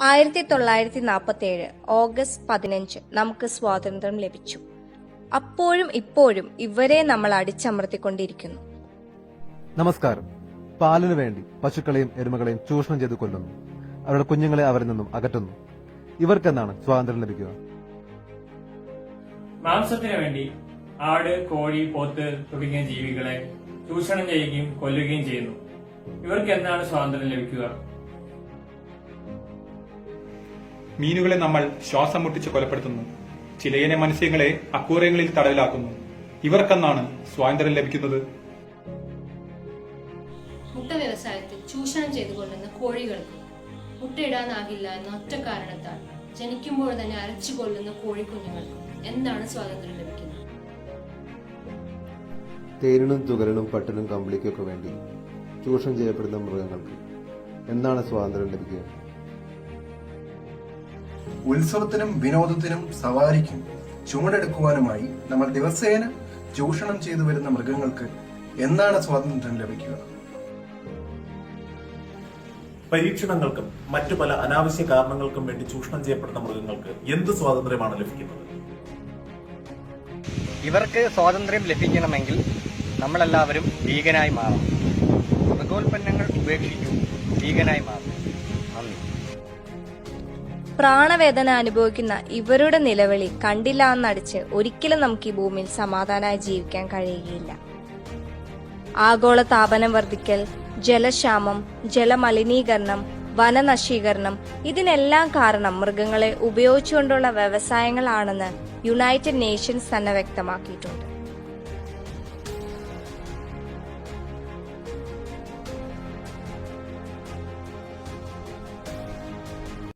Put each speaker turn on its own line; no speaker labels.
1947 August 15 നമുക്ക് സ്വാതന്ത്ര്യം ലഭിച്ചു. അപ്പോഴും ഇപ്പോഴും ഇവരെ നമ്മൾ അടിച്ചമർത്തിക്കൊണ്ടിരിക്കുന്നു.
നമസ്കാരം. പാലിനു വേണ്ടി പശുക്കളെയും എരുമകളെയും ചൂഷണം ചെയ്ത് കൊല്ലുന്നു. അവരുടെ കുഞ്ഞുങ്ങളെ അവരിൽ നിന്നും അകറ്റുന്നു. ഇവർക്കെന്നാണ് സ്വാതന്ത്ര്യം ലഭിക്കുക?
മാംസത്തിനു വേണ്ടി ആട്, കോഴി, പോത്ത് തുടങ്ങിയ ജീവികളെ ചൂഷണം ചെയ്യുകയും കൊല്ലുകയും ചെയ്യുന്നു. ഇവർക്ക് എന്താണ് സ്വാതന്ത്ര്യം ലഭിക്കുക?
മീനുകളെ നമ്മൾ ശ്വാസം മുട്ടിച്ച് കൊലപ്പെടുത്തുന്നു. ചിലയിന മത്സ്യങ്ങളെ അക്വേറിയങ്ങളിൽ തടവിലാക്കുന്നു. ഇവർക്കെന്നാണ് സ്വാതന്ത്ര്യം ലഭിക്കുന്നത്?
മുട്ട വ്യവസായത്തിൽ ചൂഷണം ചെയ്തു കൊള്ളുന്ന കോഴികൾക്ക് മുട്ടയിടാനാകില്ല എന്ന ഒറ്റ കാരണത്താൽ ജനിക്കുമ്പോൾ തന്നെ അരച്ചു കൊല്ലുന്ന കോഴിക്കുഞ്ഞുങ്ങൾക്ക് എന്താണ് സ്വാതന്ത്ര്യം ലഭിക്കുന്നത്?
തേനിനും തുകലിനും പട്ടിനും കമ്പിളിക്കൊക്കെ വേണ്ടി ചൂഷണം ചെയ്യപ്പെടുന്ന മൃഗങ്ങൾക്ക് എന്താണ് സ്വാതന്ത്ര്യം ലഭിക്കുക?
ഉത്സവത്തിനും വിനോദത്തിനും സവാരിക്കും ചുമടെടുക്കുവാനുമായി നമ്മൾ ദിവസേന ചൂഷണം ചെയ്തു വരുന്ന മൃഗങ്ങൾക്ക് എന്താണ് സ്വാതന്ത്ര്യം ലഭിക്കുക?
പരീക്ഷണങ്ങൾക്കും മറ്റു പല അനാവശ്യ കാരണങ്ങൾക്കും വേണ്ടി ചൂഷണം ചെയ്യപ്പെടുന്ന മൃഗങ്ങൾക്ക് എന്ത് സ്വാതന്ത്ര്യമാണ് ലഭിക്കുന്നത്?
ഇവർക്ക് സ്വാതന്ത്ര്യം ലഭിക്കണമെങ്കിൽ നമ്മളെല്ലാവരും വീഗനായി മാറണം. മൃഗോൽപ്പന്നങ്ങൾ ഉപേക്ഷിച്ചു വീഗനായി മാറണം. നന്ദി.
പ്രാണവേദന അനുഭവിക്കുന്ന ഇവരുടെ നിലവിളി കണ്ടില്ല എന്നടിച്ച് ഒരിക്കലും നമുക്ക് ഈ ഭൂമിയിൽ സമാധാനമായി ജീവിക്കാൻ കഴിയുകയില്ല. ആഗോള താപനം വർദ്ധിക്കൽ, ജലക്ഷാമം, ജലമലിനീകരണം, വനനശീകരണം ഇതിനെല്ലാം കാരണം മൃഗങ്ങളെ ഉപയോഗിച്ചുകൊണ്ടുള്ള വ്യവസായങ്ങളാണെന്ന് യുണൈറ്റഡ് നേഷൻസ് തന്നെ വ്യക്തമാക്കിയിട്ടുണ്ട്.